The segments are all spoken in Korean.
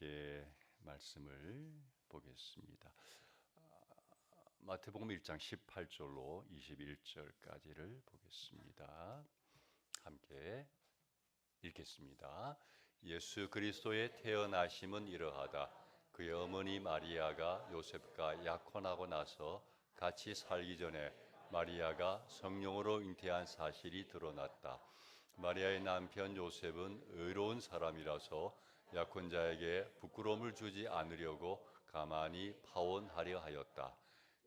함께 말씀을 보겠습니다. 마태복음 1장 18절로 21절까지를 보겠습니다. 함께 읽겠습니다. 예수 그리스도의 태어나심은 이러하다. 그의 어머니 마리아가 요셉과 약혼하고 나서 같이 살기 전에 마리아가 성령으로 잉태한 사실이 드러났다. 마리아의 남편 요셉은 의로운 사람이라서 약혼자에게 부끄러움을 주지 않으려고 가만히 파혼하려 하였다.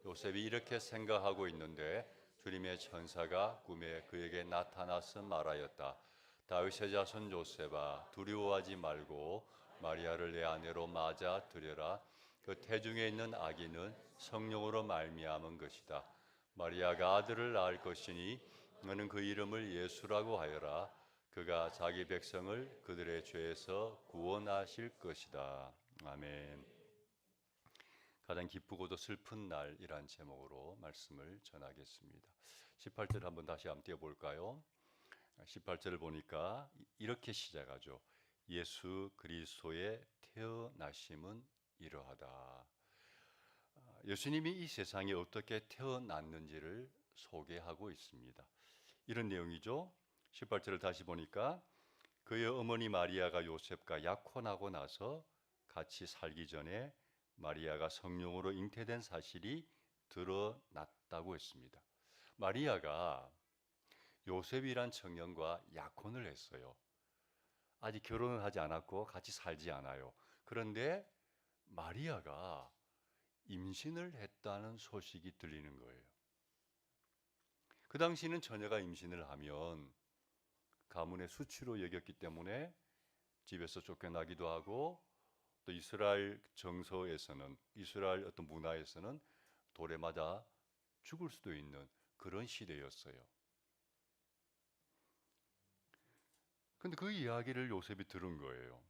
요셉이 이렇게 생각하고 있는데 주님의 천사가 꿈에 그에게 나타나서 말하였다. 다윗의 자손 요셉아, 두려워하지 말고 마리아를 내 아내로 맞아 들여라. 그 태중에 있는 아기는 성령으로 말미암은 것이다. 마리아가 아들을 낳을 것이니 너는 그 이름을 예수라고 하여라. 그가 자기 백성을 그들의 죄에서 구원하실 것이다. 아멘. 가장 기쁘고도 슬픈 날이란 제목으로 말씀을 전하겠습니다. 18절 한번 다시 한번 띄워볼까요? 18절을 보니까 이렇게 시작하죠. 예수 그리스도의 태어나심은 이러하다. 예수님이 이 세상에 어떻게 태어났는지를 소개하고 있습니다. 이런 내용이죠. 18절을 다시 보니까 그의 어머니 마리아가 요셉과 약혼하고 나서 같이 살기 전에 마리아가 성령으로 잉태된 사실이 드러났다고 했습니다. 마리아가 요셉이란 청년과 약혼을 했어요. 아직 결혼을 하지 않았고 같이 살지 않아요. 그런데 마리아가 임신을 했다는 소식이 들리는 거예요. 그 당시는 처녀가 임신을 하면 가문의 수치로 여겼기 때문에 집에서 쫓겨나기도 하고, 또 이스라엘 정서에서는, 이스라엘 어떤 문화에서는 돌에 맞아 죽을 수도 있는 그런 시대였어요. 근데 그 이야기를 요셉이 들은 거예요.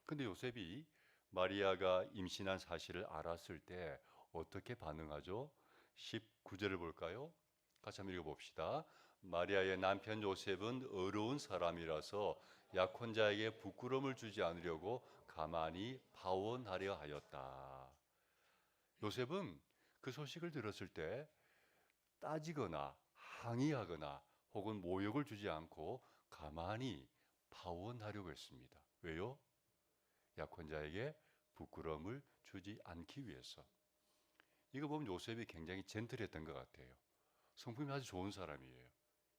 근데 요셉이 마리아가 임신한 사실을 알았을 때 어떻게 반응하죠? 19절을 볼까요? 같이 한번 읽어봅시다. 마리아의 남편 요셉은 의로운 사람이라서 약혼자에게 부끄러움을 주지 않으려고 가만히 파혼하려 하였다. 요셉은 그 소식을 들었을 때 따지거나 항의하거나 혹은 모욕을 주지 않고 가만히 파혼하려고 했습니다. 왜요? 약혼자에게 부끄러움을 주지 않기 위해서. 이거 보면 요셉이 굉장히 젠틀했던 것 같아요. 성품이 아주 좋은 사람이에요.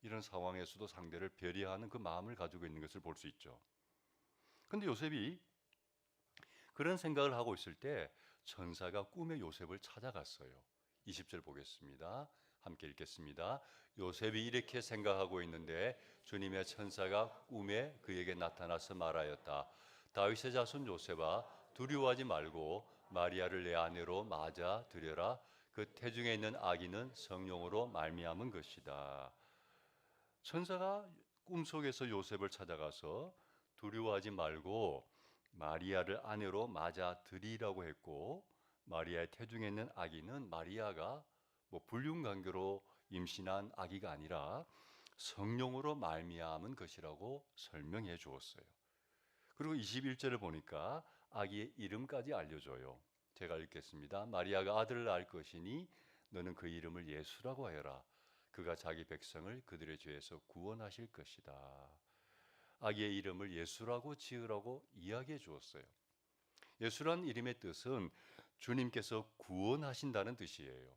이런 상황에서도 상대를 배려하는 그 마음을 가지고 있는 것을 볼 수 있죠. 그런데 요셉이 그런 생각을 하고 있을 때 천사가 꿈에 요셉을 찾아갔어요. 20절 보겠습니다. 함께 읽겠습니다. 요셉이 이렇게 생각하고 있는데 주님의 천사가 꿈에 그에게 나타나서 말하였다. 다윗의 자손 요셉아, 두려워하지 말고 마리아를 내 아내로 맞아 들여라. 그 태중에 있는 아기는 성령으로 말미암은 것이다. 천사가 꿈속에서 요셉을 찾아가서 두려워하지 말고 마리아를 아내로 맞아 들이라고 했고, 마리아의 태중에 있는 아기는 마리아가 불륜관계로 임신한 아기가 아니라 성령으로 말미암은 것이라고 설명해 주었어요. 그리고 21절을 보니까 아기의 이름까지 알려줘요. 제가 읽겠습니다. 마리아가 아들을 낳을 것이니 너는 그 이름을 예수라고 하여라. 그가 자기 백성을 그들의 죄에서 구원하실 것이다. 아기의 이름을 예수라고 지으라고 이야기해 주었어요. 예수란 이름의 뜻은 주님께서 구원하신다는 뜻이에요.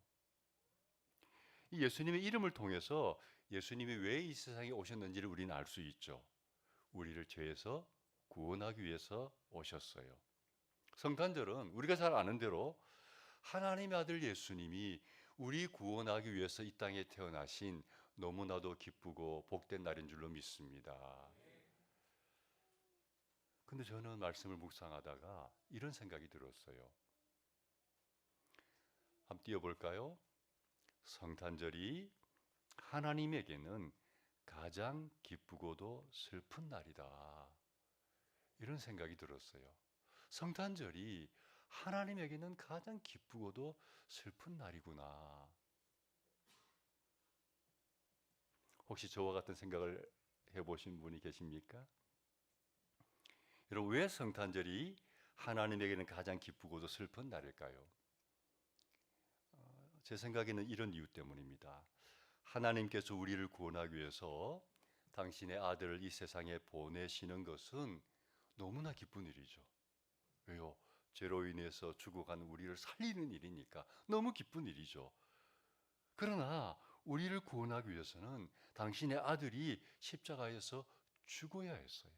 이 예수님의 이름을 통해서 예수님이 왜 이 세상에 오셨는지를 우리는 알 수 있죠. 우리를 죄에서 구원하기 위해서 오셨어요. 성탄절은 우리가 잘 아는 대로 하나님의 아들 예수님이 우리 구원하기 위해서 이 땅에 태어나신 너무나도 기쁘고 복된 날인 줄로 믿습니다. 근데 저는 말씀을 묵상하다가 이런 생각이 들었어요. 한번 띄워볼까요? 성탄절이 하나님에게는 가장 기쁘고도 슬픈 날이다. 이런 생각이 들었어요. 성탄절이 하나님에게는 가장 기쁘고도 슬픈 날이구나. 혹시 저와 같은 생각을 해보신 분이 계십니까? 여러분, 왜 성탄절이 하나님에게는 가장 기쁘고도 슬픈 날일까요? 제 생각에는 이런 이유 때문입니다. 하나님께서 우리를 구원하기 위해서 당신의 아들을 이 세상에 보내시는 것은 너무나 기쁜 일이죠. 왜요? 죄로 인해서 죽어가는 우리를 살리는 일이니까 너무 기쁜 일이죠. 그러나 우리를 구원하기 위해서는 당신의 아들이 십자가에서 죽어야 했어요.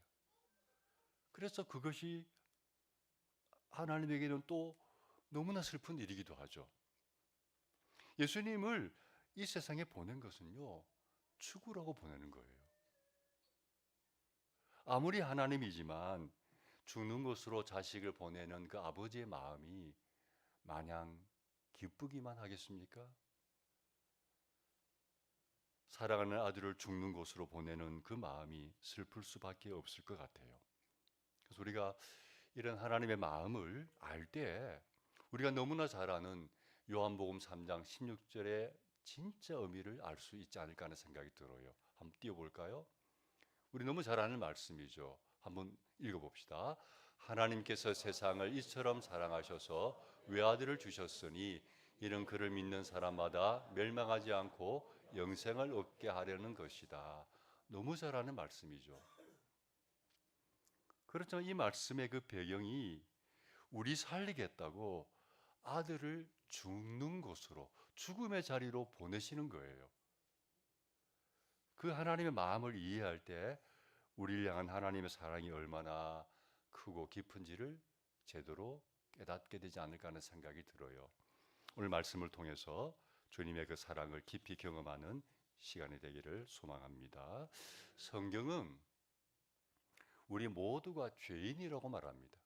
그래서 그것이 하나님에게는 또 너무나 슬픈 일이기도 하죠. 예수님을 이 세상에 보낸 것은요, 죽으라고 보내는 거예요. 아무리 하나님이지만 죽는 것으로 자식을 보내는 그 아버지의 마음이 마냥 기쁘기만 하겠습니까? 사랑하는 아들을 죽는 곳으로 보내는 그 마음이 슬플 수밖에 없을 것 같아요. 그래서 우리가 이런 하나님의 마음을 알 때 우리가 너무나 잘 아는 요한복음 3장 16절의 진짜 의미를 알 수 있지 않을까 하는 생각이 들어요. 한번 띄워볼까요? 우리 너무 잘 아는 말씀이죠. 한번 읽어봅시다. 하나님께서 세상을 이처럼 사랑하셔서 외아들을 주셨으니 이는 그를 믿는 사람마다 멸망하지 않고 영생을 얻게 하려는 것이다. 너무 잘 아는 말씀이죠. 그렇지만 이 말씀의 그 배경이 우리 살리겠다고 아들을 죽는 곳으로, 죽음의 자리로 보내시는 거예요. 그 하나님의 마음을 이해할 때 우리를 향한 하나님의 사랑이 얼마나 크고 깊은지를 제대로 깨닫게 되지 않을까 하는 생각이 들어요. 오늘 말씀을 통해서 주님의 그 사랑을 깊이 경험하는 시간이 되기를 소망합니다. 성경은 우리 모두가 죄인이라고 말합니다.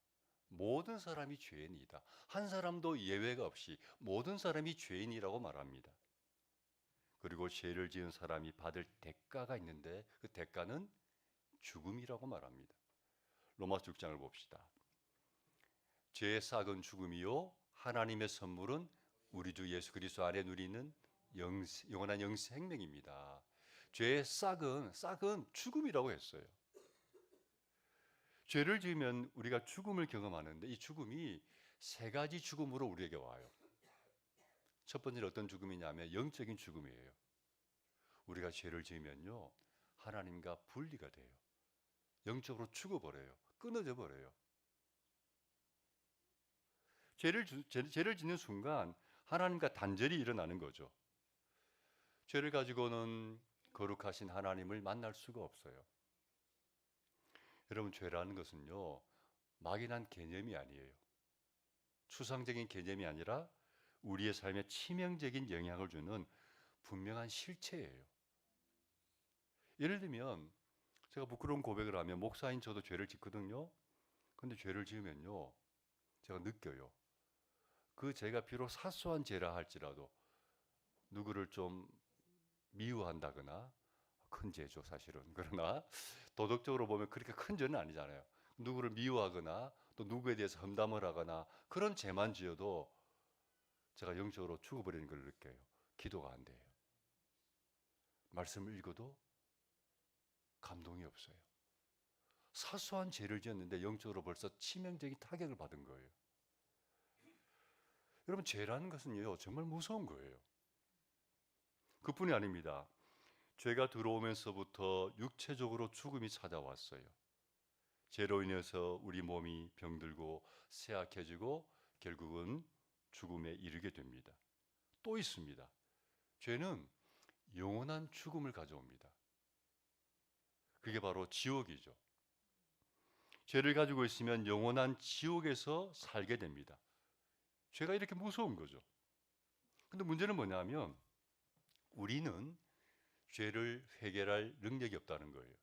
모든 사람이 죄인이다. 한 사람도 예외가 없이 모든 사람이 죄인이라고 말합니다. 그리고 죄를 지은 사람이 받을 대가가 있는데 그 대가는 죽음이라고 말합니다. 로마서 6장을 봅시다. 죄의 싹은 죽음이요 하나님의 선물은 우리 주 예수 그리스도 안에 누리는 영원한 생명입니다. 죄의 싹은 죽음이라고 했어요. 죄를 지으면 우리가 죽음을 경험하는데 이 죽음이 세 가지 죽음으로 우리에게 와요. 첫 번째는 어떤 죽음이냐면 영적인 죽음이에요. 우리가 죄를 지으면요 하나님과 분리가 돼요. 영적으로 죽어버려요. 끊어져 버려요. 죄를 짓는 순간 하나님과 단절이 일어나는 거죠. 죄를 가지고는 거룩하신 하나님을 만날 수가 없어요. 여러분, 죄라는 것은요 막연한 개념이 아니에요. 추상적인 개념이 아니라 우리의 삶에 치명적인 영향을 주는 분명한 실체예요. 예를 들면 제가 부끄러운 고백을 하면 목사인 저도 죄를 짓거든요. 근데 죄를 지으면요 제가 느껴요. 그 죄가 비록 사소한 죄라 할지라도 누구를 좀 미워한다거나, 큰 죄죠 사실은. 그러나 도덕적으로 보면 그렇게 큰 죄는 아니잖아요. 누구를 미워하거나 또 누구에 대해서 험담을 하거나 그런 죄만 지어도 제가 영적으로 죽어버리는 걸 느껴요. 기도가 안 돼요. 말씀을 읽어도 감동이 없어요. 사소한 죄를 지었는데 영적으로 벌써 치명적인 타격을 받은 거예요. 여러분, 죄라는 것은요 정말 무서운 거예요. 그뿐이 아닙니다. 죄가 들어오면서부터 육체적으로 죽음이 찾아왔어요. 죄로 인해서 우리 몸이 병들고 쇠약해지고 결국은 죽음에 이르게 됩니다. 또 있습니다. 죄는 영원한 죽음을 가져옵니다. 그게 바로 지옥이죠. 죄를 가지고 있으면 영원한 지옥에서 살게 됩니다. 죄가 이렇게 무서운 거죠. 근데 문제는 뭐냐면 우리는 죄를 해결할 능력이 없다는 거예요.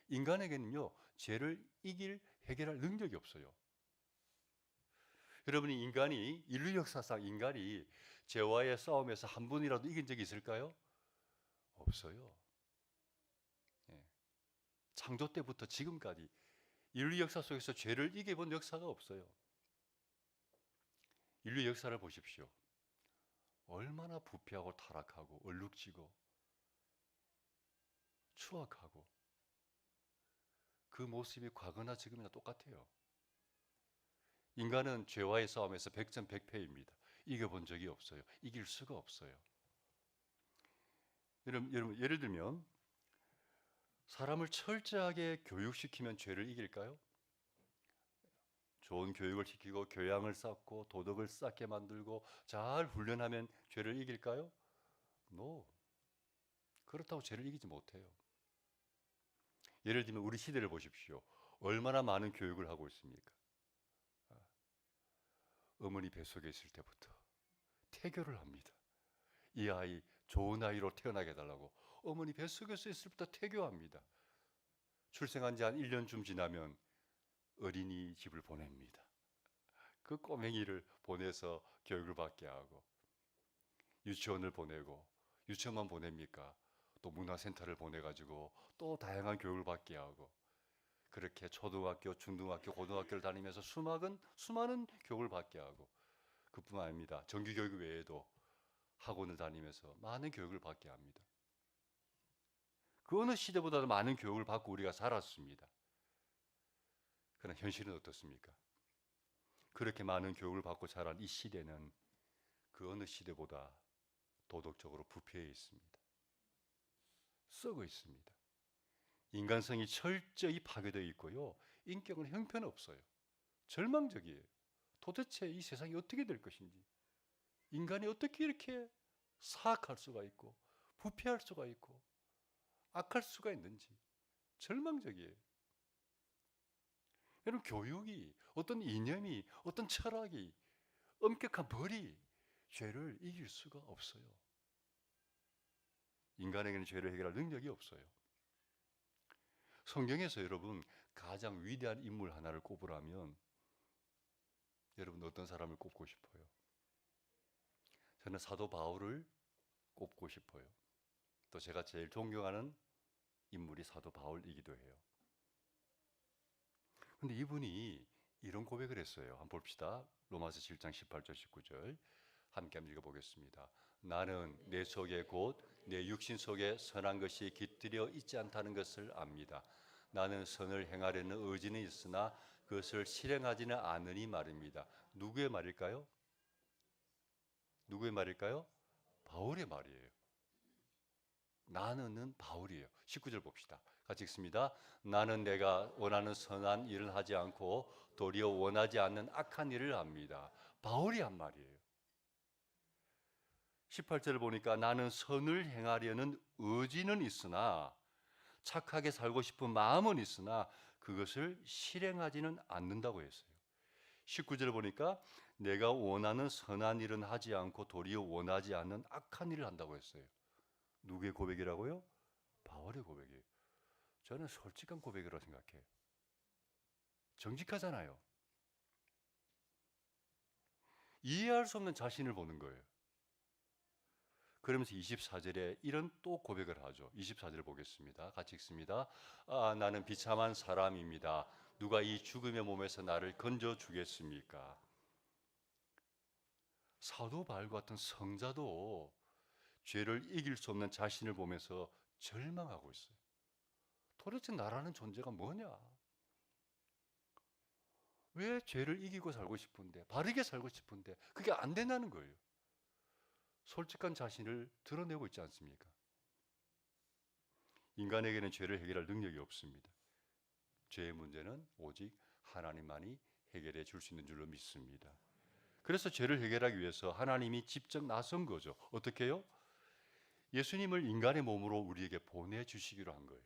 인간에게는요 죄를 이길 해결할 능력이 없어요. 여러분이 인류 역사상 인간이 죄와의 싸움에서 한 번이라도 이긴 적이 있을까요? 없어요. 예. 창조 때부터 지금까지 인류 역사 속에서 죄를 이겨본 역사가 없어요. 인류 역사를 보십시오. 얼마나 부패하고 타락하고 얼룩지고 추악하고 그 모습이 과거나 지금이나 똑같아요. 인간은 죄와의 싸움에서 백전백패입니다. 이겨본 적이 없어요. 이길 수가 없어요. 여러분, 예를 들면 사람을 철저하게 교육시키면 죄를 이길까요? 좋은 교육을 시키고 교양을 쌓고 도덕을 쌓게 만들고 잘 훈련하면 죄를 이길까요? No. 그렇다고 죄를 이기지 못해요. 예를 들면 우리 시대를 보십시오. 얼마나 많은 교육을 하고 있습니까? 어머니 뱃속에 있을 때부터 태교를 합니다. 이 아이 좋은 아이로 태어나게 해달라고 어머니 뱃속에서 있을 때부터 태교합니다. 출생한 지 한 1년쯤 지나면 어린이집을 보냅니다. 그 꼬맹이를 보내서 교육을 받게 하고 유치원을 보내고 유치원만 보냅니까? 또 문화센터를 보내가지고 또 다양한 교육을 받게 하고 그렇게 초등학교, 중등학교, 고등학교를 다니면서 수많은 교육을 받게 하고 그뿐만 아닙니다. 정규교육 외에도 학원을 다니면서 많은 교육을 받게 합니다. 그 어느 시대보다도 많은 교육을 받고 우리가 살았습니다. 그러나 현실은 어떻습니까? 그렇게 많은 교육을 받고 자란 이 시대는 그 어느 시대보다 도덕적으로 부패해 있습니다. 썩어 있습니다. 인간성이 철저히 파괴되어 있고요. 인격은 형편없어요. 절망적이에요. 도대체 이 세상이 어떻게 될 것인지, 인간이 어떻게 이렇게 사악할 수가 있고 부패할 수가 있고 악할 수가 있는지 절망적이에요. 여러분, 교육이 어떤 이념이 어떤 철학이 엄격한 벌이 죄를 이길 수가 없어요. 인간에게는 죄를 해결할 능력이 없어요. 성경에서 여러분 가장 위대한 인물 하나를 꼽으라면 여러분 어떤 사람을 꼽고 싶어요? 저는 사도 바울을 꼽고 싶어요. 또 제가 제일 존경하는 인물이 사도 바울이기도 해요. 근데 이분이 이런 고백을 했어요. 한번 봅시다. 로마서 7장 18절 19절 함께 한번 읽어보겠습니다. 나는 내 속에 곧 내 육신 속에 선한 것이 깃들여 있지 않다는 것을 압니다. 나는 선을 행하려는 의지는 있으나 그것을 실행하지는 않으니 말입니다. 누구의 말일까요? 누구의 말일까요? 바울의 말이에요. 나는은 바울이에요. 19절 봅시다. 같이 읽습니다. 나는 내가 원하는 선한 일을 하지 않고 도리어 원하지 않는 악한 일을 합니다. 바울이 한 말이에요. 18절을 보니까 나는 선을 행하려는 의지는 있으나 착하게 살고 싶은 마음은 있으나 그것을 실행하지는 않는다고 했어요. 19절을 보니까 내가 원하는 선한 일은 하지 않고 도리어 원하지 않는 악한 일을 한다고 했어요. 누구의 고백이라고요? 바울의 고백이에요. 저는 솔직한 고백이라고 생각해요. 정직하잖아요. 이해할 수 없는 자신을 보는 거예요. 그러면서 24절에 이런 또 고백을 하죠. 24절을 보겠습니다. 같이 읽습니다. 나는 비참한 사람입니다. 누가 이 죽음의 몸에서 나를 건져 주겠습니까? 사도 바울과 같은 성자도 죄를 이길 수 없는 자신을 보면서 절망하고 있어요. 도대체 나라는 존재가 뭐냐? 왜 죄를 이기고 살고 싶은데, 바르게 살고 싶은데 그게 안 된다는 거예요. 솔직한 자신을 드러내고 있지 않습니까? 인간에게는 죄를 해결할 능력이 없습니다. 죄의 문제는 오직 하나님만이 해결해 줄 수 있는 줄로 믿습니다. 그래서 죄를 해결하기 위해서 하나님이 직접 나선 거죠. 어떻게 해요? 예수님을 인간의 몸으로 우리에게 보내주시기로 한 거예요.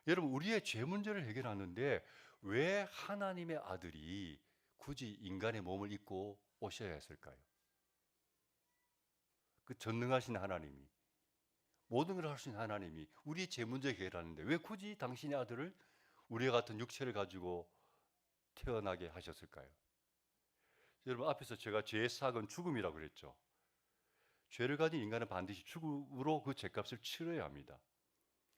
여러분, 우리의 죄 문제를 해결하는데 왜 하나님의 아들이 굳이 인간의 몸을 입고 오셔야 했을까요? 그 전능하신 하나님이, 모든 걸 할 수 있는 하나님이 우리의 죄 문제 해결하는데 왜 굳이 당신의 아들을 우리와 같은 육체를 가지고 태어나게 하셨을까요? 여러분, 앞에서 제가 죄의 삭은 죽음이라고 그랬죠. 죄를 가진 인간은 반드시 죽음으로 그 죄값을 치러야 합니다.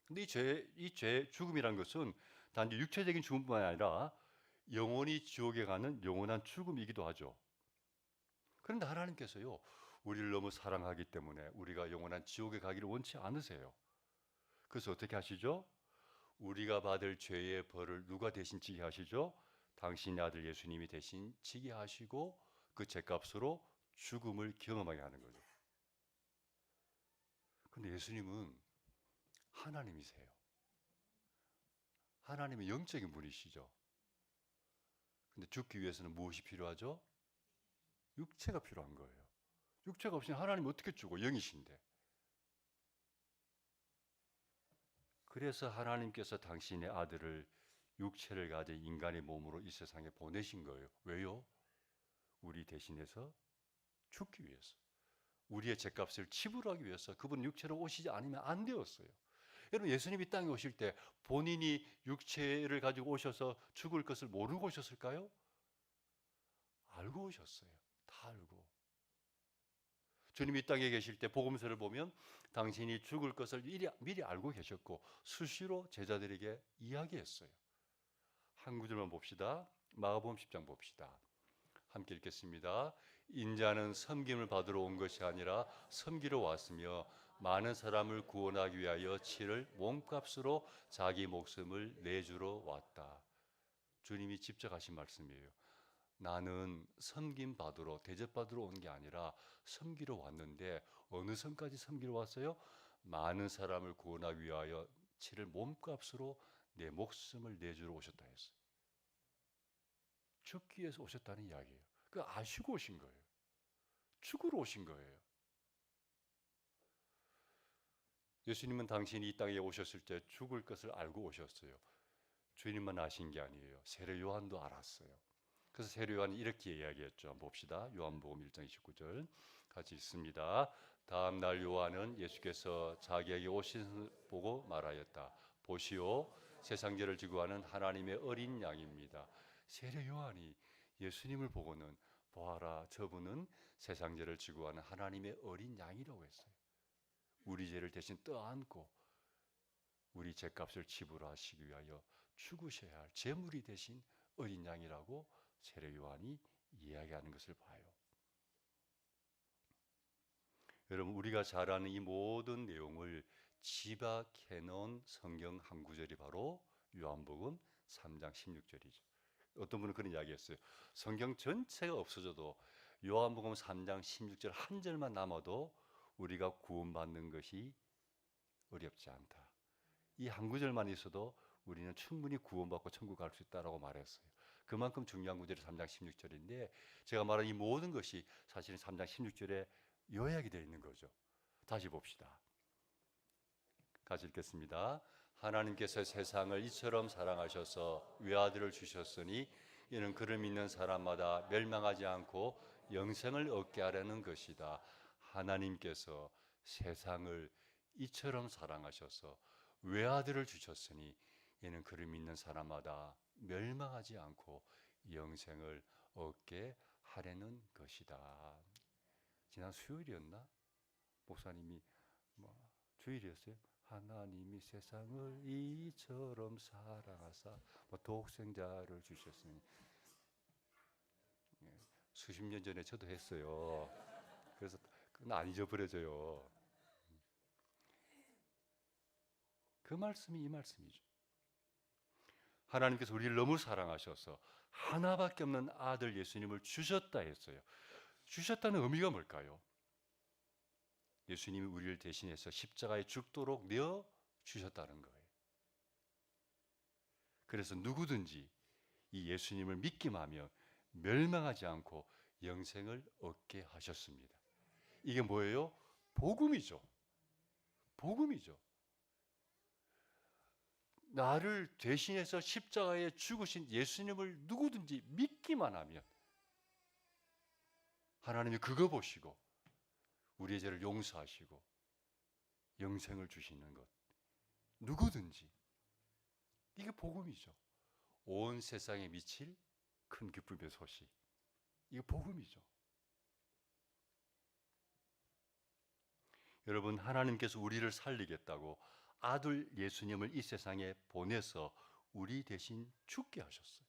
근데 이 죄, 죽음이란 것은 단지 육체적인 죽음뿐만 아니라 영원히 지옥에 가는 영원한 죽음이기도 하죠. 그런데 하나님께서요, 우리를 너무 사랑하기 때문에 우리가 영원한 지옥에 가기를 원치 않으세요. 그래서 어떻게 하시죠? 우리가 받을 죄의 벌을 누가 대신 지게 하시죠? 당신의 아들 예수님이 대신 지게 하시고 그 죄값으로 죽음을 경험하게 하는 거죠. 근데 예수님은 하나님이세요. 하나님의 영적인 분이시죠. 근데 죽기 위해서는 무엇이 필요하죠? 육체가 필요한 거예요. 육체가 없으면 하나님 어떻게 죽어? 영이신데. 그래서 하나님께서 당신의 아들을 육체를 가진 인간의 몸으로 이 세상에 보내신 거예요. 왜요? 우리 대신해서 죽기 위해서. 우리의 죄값을 지불하기 위해서. 그분 육체로 오시지 않으면 안 되었어요. 여러분, 예수님이 땅에 오실 때 본인이 육체를 가지고 오셔서 죽을 것을 모르고 오셨을까요? 알고 오셨어요. 다 알고. 주님이 땅에 계실 때 복음서를 보면 당신이 죽을 것을 미리 알고 계셨고 수시로 제자들에게 이야기했어요. 한 구절만 봅시다. 마가복음 10장 봅시다. 함께 읽겠습니다. 인자는 섬김을 받으러 온 것이 아니라 섬기러 왔으며 많은 사람을 구원하기 위하여 치를 몸값으로 자기 목숨을 내주러 왔다. 주님이 직접 하신 말씀이에요. 나는 섬김 받으러 대접 받으러 온 게 아니라 섬기러 왔는데 어느 선까지 섬기러 왔어요? 많은 사람을 구원하기 위하여 치를 몸값으로 내 목숨을 내주러 오셨다 했어요. 죽기 위해서 오셨다는 이야기예요. 그 아시고 오신 거예요. 죽으러 오신 거예요. 예수님은 당신이 이 땅에 오셨을 때 죽을 것을 알고 오셨어요. 주님만 아신 게 아니에요. 세례 요한도 알았어요. 그래서 세례 요한이 이렇게 이야기했죠. 한번 봅시다. 요한복음 1장 29절 같이 읽습니다. 다음 날 요한은 예수께서 자기에게 오신 것을 보고 말하였다. 보시오, 세상 죄를 지고 가는 하나님의 어린 양입니다. 세례 요한이 예수님을 보고는 보아라, 저분은 세상 죄를 지고 가는 하나님의 어린 양이라고 했어요. 우리 죄를 대신 떠안고 우리 죄값을 지불하시기 위하여 죽으셔야 할 제물이 되신 어린 양이라고 세례 요한이 이야기하는 것을 봐요. 여러분, 우리가 잘 아는 이 모든 내용을 집약해 놓은 성경 한 구절이 바로 요한복음 3장 16절이죠. 어떤 분은 그런 이야기했어요. 성경 전체가 없어져도 요한복음 3장 16절 한 절만 남아도 우리가 구원받는 것이 어렵지 않다. 이 한 구절만 있어도 우리는 충분히 구원받고 천국 갈 수 있다라고 말했어요. 그만큼 중요한 구절이 3장 16절인데 제가 말한 이 모든 것이 사실은 3장 16절에 요약이 되어 있는 거죠. 다시 봅시다. 같이 읽겠습니다. 하나님께서 세상을 이처럼 사랑하셔서 외아들을 주셨으니 이는 그를 믿는 사람마다 멸망하지 않고 영생을 얻게 하려는 것이다. 하나님께서 세상을 이처럼 사랑하셔서 외아들을 주셨으니 이는 그를 믿는 사람마다 멸망하지 않고 영생을 얻게 하려는 것이다. 지난 수요일이었나? 목사님이 주일이었어요. 하나님이 세상을 이처럼 사랑하사 독생자를 주셨으니. 수십 년 전에 저도 했어요. 그래서 그건 안 잊어버려져요. 그 말씀이 이 말씀이죠. 하나님께서 우리를 너무 사랑하셔서 하나밖에 없는 아들 예수님을 주셨다 했어요. 주셨다는 의미가 뭘까요? 예수님이 우리를 대신해서 십자가에 죽도록 내어 주셨다는 거예요. 그래서 누구든지 이 예수님을 믿기만 하면 멸망하지 않고 영생을 얻게 하셨습니다. 이게 뭐예요? 복음이죠. 복음이죠. 나를 대신해서 십자가에 죽으신 예수님을 누구든지 믿기만 하면 하나님이 그거 보시고 우리의 죄를 용서하시고 영생을 주시는 것. 누구든지. 이게 복음이죠. 온 세상에 미칠 큰 기쁨의 소식. 이게 복음이죠. 여러분, 하나님께서 우리를 살리겠다고 아들 예수님을 이 세상에 보내서 우리 대신 죽게 하셨어요.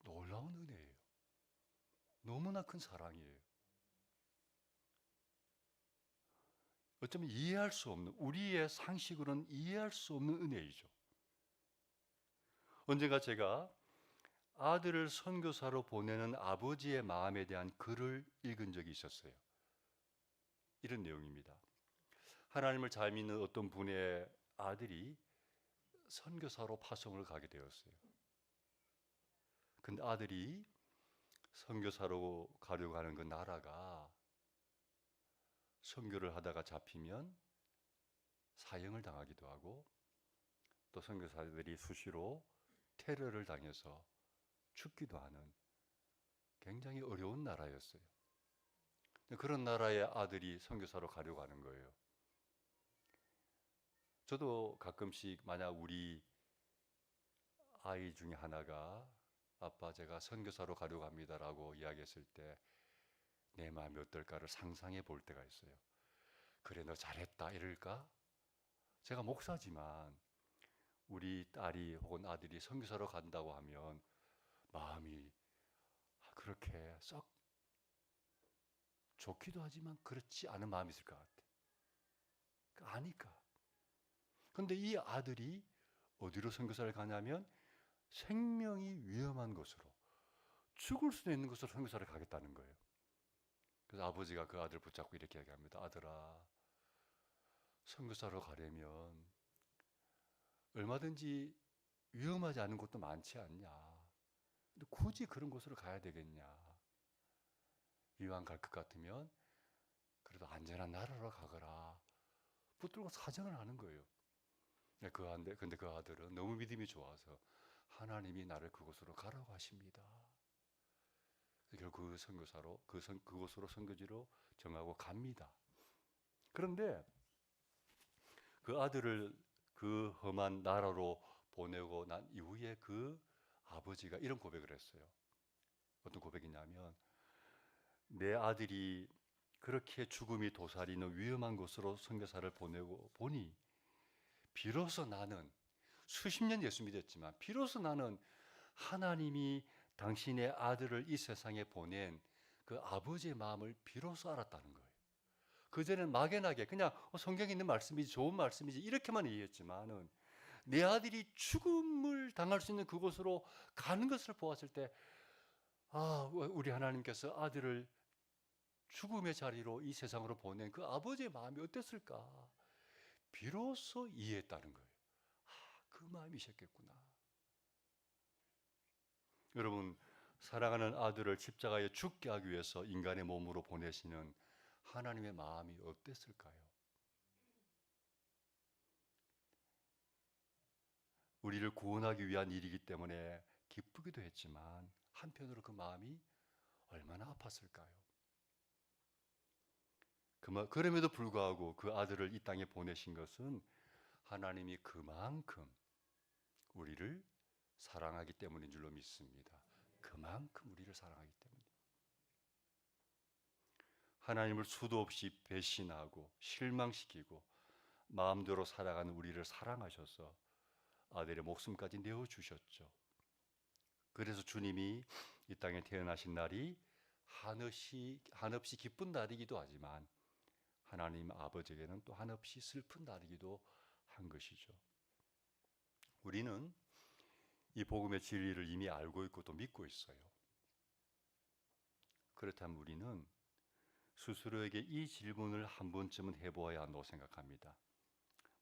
놀라운 은혜예요. 너무나 큰 사랑이에요. 어쩌면 이해할 수 없는, 우리의 상식으로는 이해할 수 없는 은혜이죠. 언젠가 제가 아들을 선교사로 보내는 아버지의 마음에 대한 글을 읽은 적이 있었어요. 이런 내용입니다. 하나님을 잘 믿는 어떤 분의 아들이 선교사로 파송을 가게 되었어요. 근데 아들이 선교사로 가려고 하는 그 나라가 선교를 하다가 잡히면 사형을 당하기도 하고, 또 선교사들이 수시로 테러를 당해서 죽기도 하는 굉장히 어려운 나라였어요. 그런 나라의 아들이 선교사로 가려고 하는 거예요. 저도 가끔씩 만약 우리 아이 중에 하나가 아빠 제가 선교사로 가려고 합니다라고 이야기했을 때 내 마음이 어떨까를 상상해 볼 때가 있어요. 그래 너 잘했다 이럴까? 제가 목사지만 우리 딸이 혹은 아들이 선교사로 간다고 하면 마음이 그렇게 썩 좋기도 하지만 그렇지 않은 마음이 있을 것 같아. 아니까. 근데 이 아들이 어디로 선교사를 가냐면 생명이 위험한 곳으로, 죽을 수도 있는 곳으로 선교사를 가겠다는 거예요. 그래서 아버지가 그 아들 붙잡고 이렇게 얘기합니다. 아들아, 선교사로 가려면 얼마든지 위험하지 않은 곳도 많지 않냐. 근데 굳이 그런 곳으로 가야 되겠냐. 이왕 갈 것 같으면 그래도 안전한 나라로 가거라. 붙들고 사정을 하는 거예요. 근데 그 아들은 너무 믿음이 좋아서 하나님이 나를 그곳으로 가라고 하십니다. 결국 그 선교사로 그곳으로 선교지로 정하고 갑니다. 그런데 그 아들을 그 험한 나라로 보내고 난 이후에 그 아버지가 이런 고백을 했어요. 어떤 고백이냐면 내 아들이 그렇게 죽음이 도사리는 위험한 곳으로 선교사를 보내고 보니 비로소 나는 수십 년 예수 믿었지만 비로소 나는 하나님이 당신의 아들을 이 세상에 보낸 그 아버지의 마음을 비로소 알았다는 거예요. 그전에는 막연하게 그냥 성경에 있는 말씀이지 좋은 말씀이지 이렇게만 이해했지만은 내 아들이 죽음을 당할 수 있는 그곳으로 가는 것을 보았을 때 우리 하나님께서 아들을 죽음의 자리로 이 세상으로 보낸 그 아버지의 마음이 어땠을까? 비로소 이해했다는 거예요. 그 마음이셨겠구나. 여러분, 사랑하는 아들을 십자가에 죽게 하기 위해서 인간의 몸으로 보내시는 하나님의 마음이 어땠을까요? 우리를 구원하기 위한 일이기 때문에 기쁘기도 했지만 한편으로 그 마음이 얼마나 아팠을까요? 그럼에도 불구하고 그 아들을 이 땅에 보내신 것은 하나님이 그만큼 우리를 사랑하기 때문인 줄로 믿습니다. 그만큼 우리를 사랑하기 때문에. 하나님을 수도 없이 배신하고 실망시키고 마음대로 살아가는 우리를 사랑하셔서 아들의 목숨까지 내어주셨죠. 그래서 주님이 이 땅에 태어나신 날이 한없이 기쁜 날이기도 하지만 하나님 아버지에게는 또 한없이 슬픈 날이기도 한 것이죠. 우리는 이 복음의 진리를 이미 알고 있고 또 믿고 있어요. 그렇다면 우리는 스스로에게 이 질문을 한 번쯤은 해보아야 한다고 생각합니다.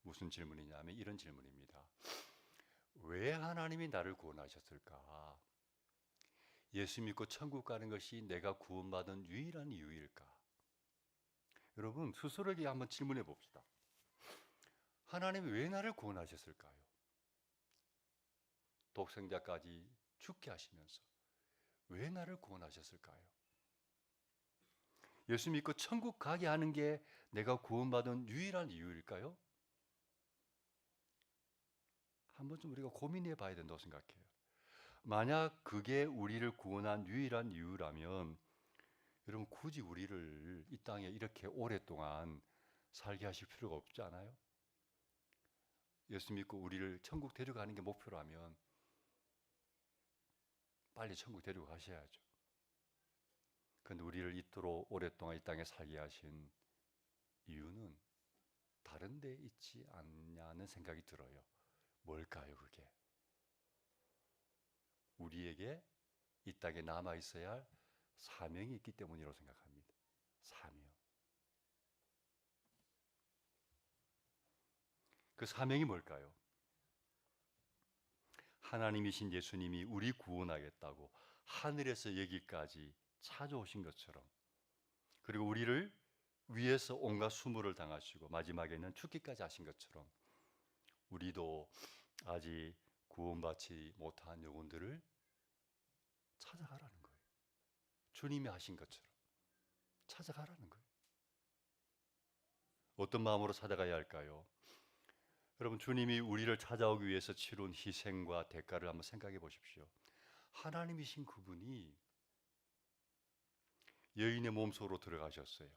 무슨 질문이냐면 이런 질문입니다. 왜 하나님이 나를 구원하셨을까? 예수 믿고 천국 가는 것이 내가 구원받은 유일한 이유일까? 여러분 스스로에게 한번 질문해 봅시다. 하나님이 왜 나를 구원하셨을까요? 독생자까지 죽게 하시면서 왜 나를 구원하셨을까요? 예수 믿고 천국 가게 하는 게 내가 구원받은 유일한 이유일까요? 한번 좀 우리가 고민해 봐야 된다고 생각해요. 만약 그게 우리를 구원한 유일한 이유라면 여러분 굳이 우리를 이 땅에 이렇게 오랫동안 살게 하실 필요가 없지 않아요? 예수 믿고 우리를 천국 데려가는 게 목표라면 빨리 천국 데리고 가셔야죠. 그런데 우리를 이토록 오랫동안 이 땅에 살게 하신 이유는 다른 데 있지 않냐는 생각이 들어요. 뭘까요 그게? 우리에게 이 땅에 남아 있어야 할 사명이 있기 때문이라고 생각합니다. 사명. 그 사명이 뭘까요? 하나님이신 예수님이 우리 구원하겠다고 하늘에서 여기까지 찾아오신 것처럼, 그리고 우리를 위해서 온갖 수모를 당하시고 마지막에는 죽기까지 하신 것처럼, 우리도 아직 구원받지 못한 영혼들을 찾아가라는 거예요. 주님이 하신 것처럼 찾아가라는 거예요. 어떤 마음으로 찾아가야 할까요? 여러분, 주님이 우리를 찾아오기 위해서 치룬 희생과 대가를 한번 생각해 보십시오. 하나님이신 그분이 여인의 몸속으로 들어가셨어요.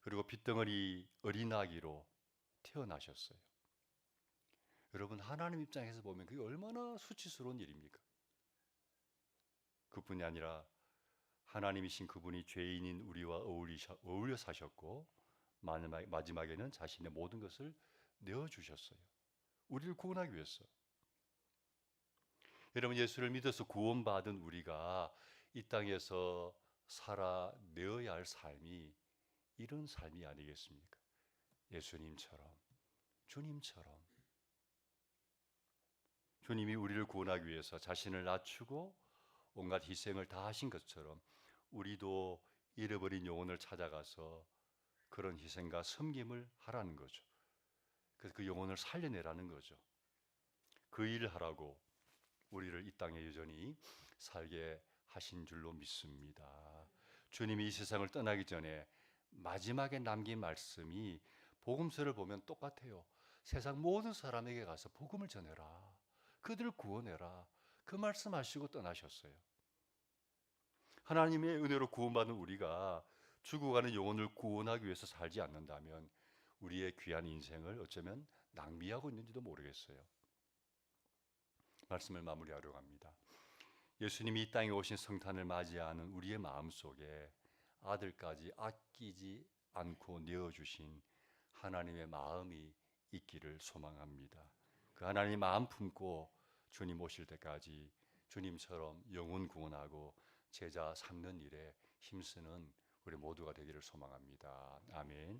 그리고 핏덩어리 어린아기로 태어나셨어요. 여러분, 하나님 입장에서 보면 그게 얼마나 수치스러운 일입니까? 그뿐이 아니라 하나님이신 그분이 죄인인 우리와 어울려 사셨고 마지막에는 자신의 모든 것을 내어주셨어요. 우리를 구원하기 위해서. 여러분, 예수를 믿어서 구원받은 우리가 이 땅에서 살아내어야 할 삶이 이런 삶이 아니겠습니까? 예수님처럼, 주님처럼. 주님이 우리를 구원하기 위해서 자신을 낮추고 온갖 희생을 다 하신 것처럼 우리도 잃어버린 영혼을 찾아가서 그런 희생과 섬김을 하라는 거죠. 그래서 그 영혼을 살려내라는 거죠. 그 일을 하라고 우리를 이 땅에 여전히 살게 하신 줄로 믿습니다. 주님이 이 세상을 떠나기 전에 마지막에 남긴 말씀이 복음서를 보면 똑같아요. 세상 모든 사람에게 가서 복음을 전해라. 그들을 구원해라. 그 말씀하시고 떠나셨어요. 하나님의 은혜로 구원받은 우리가 죽어가는 영혼을 구원하기 위해서 살지 않는다면 우리의 귀한 인생을 어쩌면 낭비하고 있는지도 모르겠어요. 말씀을 마무리하려고 합니다. 예수님이 이 땅에 오신 성탄을 맞이하는 우리의 마음속에 아들까지 아끼지 않고 내어주신 하나님의 마음이 있기를 소망합니다. 그 하나님의 마음 품고 주님 오실 때까지 주님처럼 영혼 구원하고 제자 삼는 일에 힘쓰는 우리 모두가 되기를 소망합니다. 아멘.